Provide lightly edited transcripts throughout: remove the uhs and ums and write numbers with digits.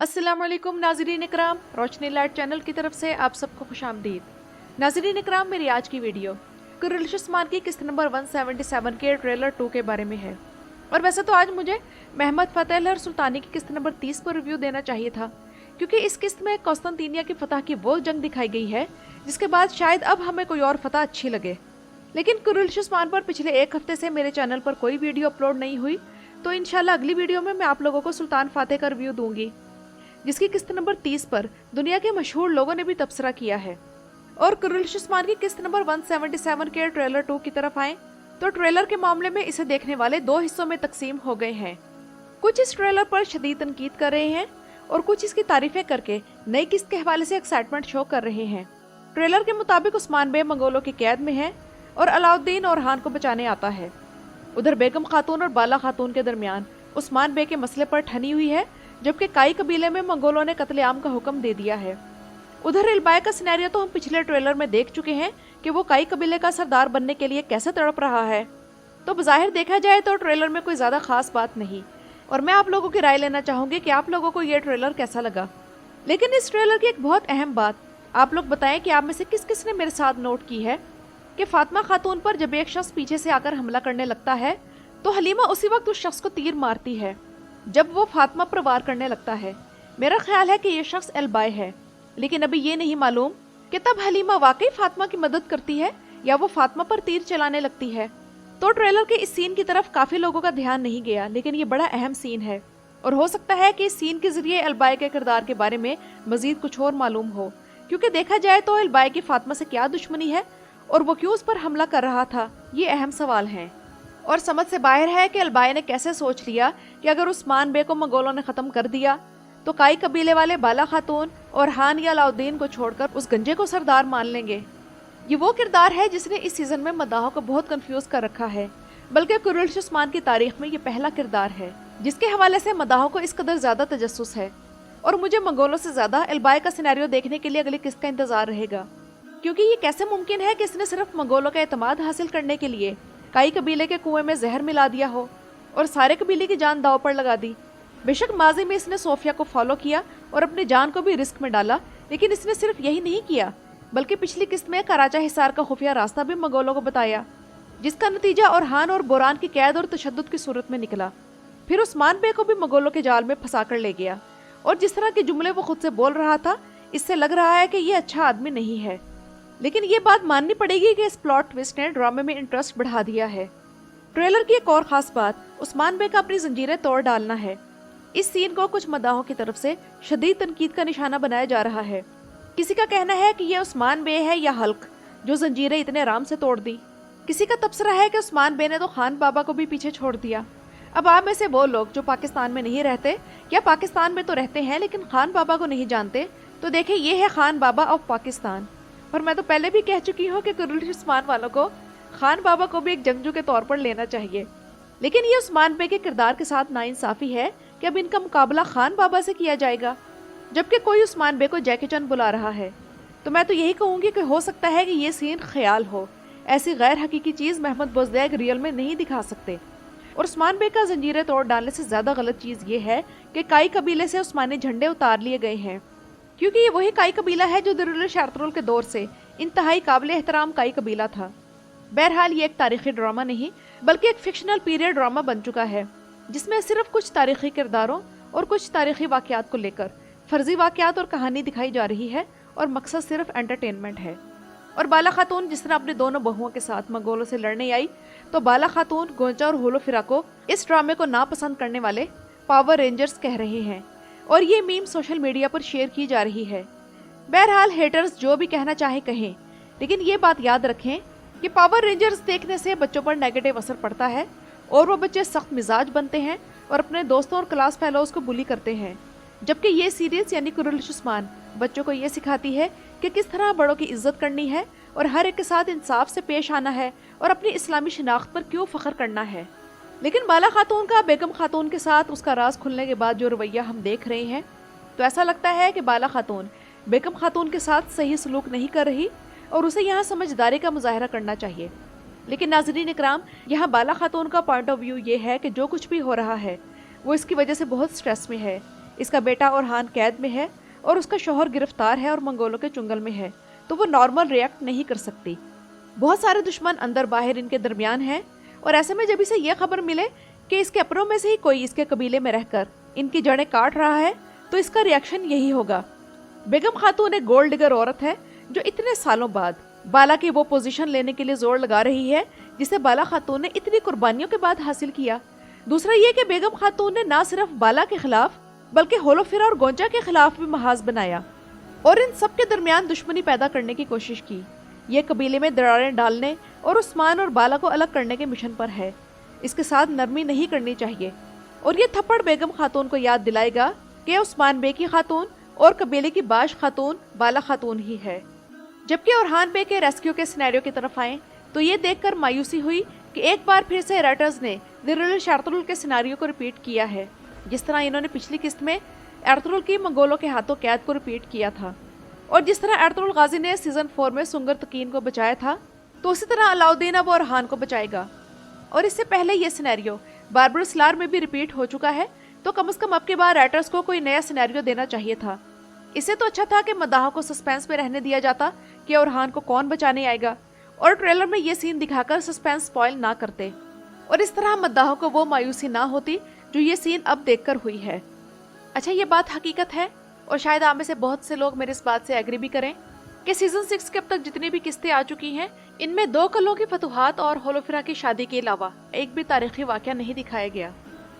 अस्सलामुअलैकुम नाज़रीन इकराम, रोशनी light channel की तरफ से आप सबको खुशामदीद। नाज़रीन इकराम, मेरी आज की वीडियो कुरैश उस्मान की किस्त नंबर 177 के ट्रेलर 2 के बारे में है। और वैसे तो आज मुझे महमद फतेह लहर सुल्तानी की किस्त नंबर 30 पर रिव्यू देना चाहिए था, क्योंकि इस किस्त में कौस्तांतिनिया की फतह की वो जंग दिखाई गई है जिसके बाद शायद अब हमें कोई और फतह अच्छी लगे। लेकिन कुरैश उस्मान पर पिछले एक हफ्ते से मेरे चैनल पर कोई वीडियो अपलोड नहीं हुई, तो इंशाल्लाह अगली वीडियो में मैं आप लोगों को सुल्तान फातेह का रिव्यू दूंगी, जिसकी किस्त नंबर 30 पर दुनिया के मशहूर लोगों ने भी तबसरा किया है। और कुरैश उस्मान की किस्त नंबर 177 के ट्रेलर 2 की तरफ आए तो ट्रेलर के मामले में इसे देखने वाले दो हिस्सों में तकसीम हो गए हैं। कुछ इस ट्रेलर पर शदीद तनकीद कर रहे हैं और कुछ इसकी तारीफें करके नई किस्त के हवाले से एक्साइटमेंट शो कर रहे हैं। ट्रेलर के मुताबिक उस्मान बे मंगोलों की कैद में है और अलाउद्दीन और हान को बचाने आता है। उधर बेगम खातून और बाला खातून के दरमियान उस्मान बे के मसले पर ठनी हुई है, जबकि काई कबीले में मंगोलों ने कत्लेआम का हुक्म दे दिया है। उधर इल्बाई का सिनेरियो तो हम पिछले ट्रेलर में देख चुके हैं कि वो काई कबीले का सरदार बनने के लिए कैसे तड़प रहा है। तो बज़ाहिर देखा जाए तो ट्रेलर में कोई ज़्यादा खास बात नहीं, और मैं आप लोगों की राय लेना चाहूँगी कि आप लोगों को ये ट्रेलर कैसा लगा। लेकिन इस ट्रेलर की एक बहुत अहम बात आप लोग बताएं कि आप में से किस किस ने मेरे साथ नोट की है कि फातिमा खातून पर जब एक शख्स पीछे से आकर हमला करने लगता है तो हलीमा उसी वक्त उस शख्स को तीर मारती है जब वो फातिमा पर वार करने लगता है। मेरा ख्याल है कि ये शख्स इल्बाई है, लेकिन अभी ये नहीं मालूम कि तब हलीमा वाकई फातिमा की मदद करती है या वो फातिमा पर तीर चलाने लगती है। तो ट्रेलर के इस सीन की तरफ काफी लोगों का ध्यान नहीं गया, लेकिन ये बड़ा अहम सीन है और हो सकता है कि इस सीन के जरिए इल्बाई के किरदार के बारे में मजीद कुछ और मालूम हो, क्योंकि देखा जाए तो इल्बाई की फातिमा से क्या दुश्मनी है और वो क्यों उस पर हमला कर रहा था, ये अहम सवाल है। और समझ से बाहर है कि इल्बाई ने कैसे सोच लिया कि अगर उस्मान बे को मंगोलों ने खत्म कर दिया तो काई कबीले वाले बाला खातून और हान या अलाउद्दीन को छोड़कर उस गंजे को सरदार मान लेंगे। ये वो किरदार है जिसने इस सीजन में मदाहों को बहुत कंफ्यूज कर रखा है, बल्कि कुरैश उस्मान की तारीख में ये पहला किरदार है जिसके हवाले से मदाहों को इस कदर ज्यादा तजस्सुस है। और मुझे मंगोलों से ज्यादा इल्बाई का सिनेरियो देखने के लिए अगली किस्त का इंतजार रहेगा, क्योंकि ये कैसे मुमकिन है कि इसने सिर्फ मंगोलों का एतमाद हासिल करने के लिए काई कबीले के कुएं में जहर मिला दिया हो और सारे कबीले की जान दांव पर लगा दी। बेशक माजी में इसने सोफिया को फॉलो किया और अपनी जान को भी रिस्क में डाला, लेकिन इसने सिर्फ यही नहीं किया बल्कि पिछली किस्त में कराचा हिसार का खुफिया रास्ता भी मंगोलों को बताया, जिसका नतीजा और हान और बोरान की कैद और तशद्दुद की सूरत में निकला। फिर उस्मान बे को भी मंगोलों के जाल में फंसा कर ले गया, और जिस तरह के जुमले वो खुद से बोल रहा था इससे लग रहा है कि ये अच्छा आदमी नहीं है। लेकिन ये बात माननी पड़ेगी कि इस प्लॉट ट्विस्ट ने ड्रामे में इंटरेस्ट बढ़ा दिया है। ट्रेलर की एक और खास बात उस्मान बे का अपनी जंजीरें तोड़ डालना है। इस सीन को कुछ मदाहों की तरफ से शदीद तनकीद का निशाना बनाया जा रहा है। किसी का कहना है कि ये उस्मान बे है या हल्क जो जंजीरें इतने आराम से तोड़ दी। किसी का तबसरा है कि उस्मान बे ने तो खान बाबा को भी पीछे छोड़ दिया। अब आप में से वो लोग जो पाकिस्तान में नहीं रहते या पाकिस्तान में तो रहते हैं लेकिन खान बाबा को नहीं जानते, तो देखें ये है खान बाबा ऑफ पाकिस्तान। पर मैं तो पहले भी कह चुकी हूँ कि कुरैश उस्मान वालों को खान बाबा को भी एक जंगजू के तौर पर लेना चाहिए। लेकिन ये उस्मान बे के किरदार के साथ नाइंसाफी है कि अब इनका मुकाबला खान बाबा से किया जाएगा, जबकि कोई उस्मान बे को जैकी चैन बुला रहा है। तो मैं तो यही कहूँगी कि हो सकता है कि ये सीन ख्याल हो, ऐसी गैर हकीकी चीज़ महमद बुज़दैक रियल में नहीं दिखा सकते। और उस्मान बे का जंजीरें तोड़ डालने से ज़्यादा गलत चीज़ ये है कि काई कबीले से उस्मानी झंडे उतार लिए गए हैं, क्योंकि ये वही काई कबीला है जो दुर्रुल शार्तरुल के दौर से इंतहाई काबिल एहतराम काई कबीला था। बहरहाल ये एक तारीखी ड्रामा नहीं बल्कि एक फिक्शनल पीरियड ड्रामा बन चुका है, जिसमें सिर्फ कुछ तारीखी किरदारों और कुछ तारीखी वाक़यात को लेकर फर्जी वाक़यात और कहानी दिखाई जा रही है और मकसद सिर्फ एंटरटेनमेंट है। और बाला खातून जिस तरह अपने दोनों बहुओं के साथ मंगोलों से लड़ने आई, तो बाला खातून, गोंचा और होलो फिरा को इस ड्रामे को नापसंद करने वाले पावर रेंजर्स कह रहे हैं और ये मीम सोशल मीडिया पर शेयर की जा रही है। बहरहाल हेटर्स जो भी कहना चाहे कहें, लेकिन ये बात याद रखें कि पावर रेंजर्स देखने से बच्चों पर नेगेटिव असर पड़ता है और वो बच्चे सख्त मिजाज बनते हैं और अपने दोस्तों और क्लास फेलोज को बुली करते हैं, जबकि ये सीरीज यानी कुरैश उस्मान बच्चों को ये सिखाती है कि किस तरह बड़ों की इज्जत करनी है और हर एक के साथ इंसाफ से पेश आना है और अपनी इस्लामी शिनाख्त पर क्यों फख्र करना है। लेकिन बाला खातून का बेगम खातून के साथ उसका राज खुलने के बाद जो रवैया हम देख रहे हैं, तो ऐसा लगता है कि बाला खातून बेगम खातून के साथ सही सलूक नहीं कर रही और उसे यहाँ समझदारी का मुजाहरा करना चाहिए। लेकिन नाज़रीन इकराम, यहाँ बाला खातून का पॉइंट ऑफ व्यू ये है कि जो कुछ भी हो रहा है वो इसकी वजह से बहुत स्ट्रेस में है, اس کا بیٹا اورحان قید میں ہے اور اس کا شوہر گرفتار ہے اور منگولوں کے چنگل میں ہے، تو وہ نارمل ریئیکٹ نہیں کر سکتی۔ بہت سارے دشمن اندر باہر ان کے درمیان ہیں، اور ایسے میں جب اسے یہ خبر ملے کہ اس کے اپنوں میں سے ہی کوئی اس کے قبیلے میں رہ کر ان کی جڑیں کاٹ رہا ہے، تو اس کا ریاکشن یہی ہوگا۔ بیگم خاتون ایک گولڈ ڈگر عورت ہے جو اتنے سالوں بعد بالا کی وہ پوزیشن لینے کے لیے زور لگا رہی ہے جسے بالا خاتون نے اتنی قربانیوں کے بعد حاصل کیا۔ دوسرا یہ کہ بیگم خاتون نے نہ صرف بالا کے خلاف بلکہ ہولوفیرا اور گونجا کے خلاف بھی محاذ بنایا اور ان سب کے درمیان دشمنی پیدا کرنے کی کوشش کی۔ یہ قبیلے میں دراڑیں ڈالنے اور عثمان اور بالا کو الگ کرنے کے مشن پر ہے۔ اس کے ساتھ نرمی نہیں کرنی چاہیے، اور یہ تھپڑ بیگم خاتون کو یاد دلائے گا کہ عثمان بے کی خاتون اور قبیلے کی باش خاتون بالا خاتون ہی ہے۔ جبکہ اورحان بے کے ریسکیو کے سینیریو کی طرف آئیں تو یہ دیکھ کر مایوسی ہوئی کہ ایک بار پھر سے رائٹرز نے ذرل شارترل کے سینیریو کو ریپیٹ کیا ہے، جس طرح انہوں نے پچھلی قسط میں ارطغرل کی منگولوں کے ہاتھوں قید کو ریپیٹ کیا تھا، اور جس طرح ارطغرل غازی نے سیزن 4 میں سنگر تقین کو بچایا تھا، تو اسی طرح علاؤدین اب اورحان کو بچائے گا۔ اور اس سے پہلے یہ سینیریو باربرس لار میں بھی ریپیٹ ہو چکا ہے، تو کم از کم اب کے بعد رائٹرز کو کوئی نیا سینیریو دینا چاہیے تھا۔ اسے تو اچھا تھا کہ مداحوں کو سسپینس میں رہنے دیا جاتا کہ اورحان کو کون بچانے آئے گا، اور ٹریلر میں یہ سین دکھا کر سسپینس سپوائل نہ کرتے، اور اس طرح مداحوں کو وہ مایوسی نہ ہوتی جو یہ سین اب دیکھ کر ہوئی ہے۔ اچھا، یہ بات حقیقت ہے، اور شاید آپ میں سے بہت سے لوگ میرے اس بات سے ایگری بھی کریں کہ سیزن 6 کے اب تک جتنی بھی قسطیں آ چکی ہیں، ان میں 2 کلوں کی فتوحات اور ہولوفیرا کی شادی کے علاوہ ایک بھی تاریخی واقعہ نہیں دکھایا گیا۔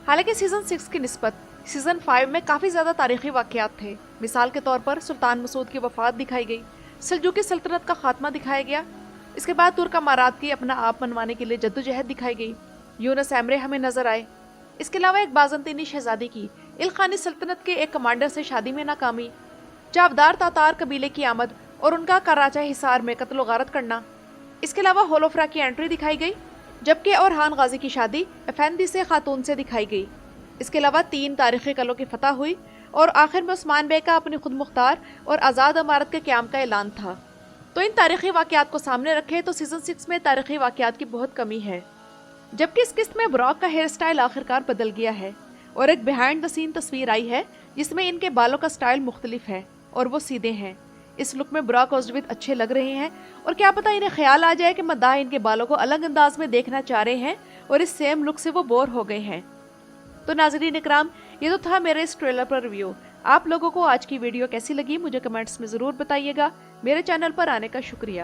حالانکہ سیزن 6 کی نسبت سیزن 5 میں کافی زیادہ تاریخی واقعات تھے۔ مثال کے طور پر سلطان مسعود کی وفات دکھائی گئی، سلجوقی سلطنت کا خاتمہ دکھایا گیا، اس کے بعد ترک امارات کی اپنا آپ منوانے کے لیے جدوجہد دکھائی گئی، یونس ایمرے ہمیں نظر آئے۔ اس کے علاوہ ایک بازنطینی شہزادی کی الخانی سلطنت کے ایک کمانڈر سے شادی میں ناکامی، چاودار تاتار قبیلے کی آمد اور ان کا کراچا حصار میں قتل و غارت کرنا۔ اس کے علاوہ ہولوفیرا کی انٹری دکھائی گئی، جبکہ اورحان غازی کی شادی افندی سے خاتون سے دکھائی گئی۔ اس کے علاوہ 3 تاریخی قلعوں کی فتح ہوئی، اور آخر میں عثمان بے کا اپنی خود مختار اور آزاد امارت کے قیام کا اعلان تھا۔ تو ان تاریخی واقعات کو سامنے رکھے تو سیزن 6 میں تاریخی واقعات کی بہت کمی ہے، جبکہ اس قسط میں براک کا ہیئر سٹائل آخرکار بدل گیا ہے، اور ایک بیہائنڈ دا سین تصویر آئی ہے جس میں ان کے بالوں کا سٹائل مختلف ہے اور وہ سیدھے ہیں۔ اس لک میں براک اوزٹویتھ اچھے لگ رہے ہیں، اور کیا پتہ انہیں خیال آ جائے کہ مداح ان کے بالوں کو الگ انداز میں دیکھنا چاہ رہے ہیں اور اس سیم لک سے وہ بور ہو گئے ہیں۔ تو ناظرین اکرام، یہ تو تھا میرے اس ٹریلر پر ریویو۔ آپ لوگوں کو آج کی ویڈیو کیسی لگی مجھے کمنٹس میں ضرور بتائیے گا۔ میرے چینل پر آنے کا شکریہ۔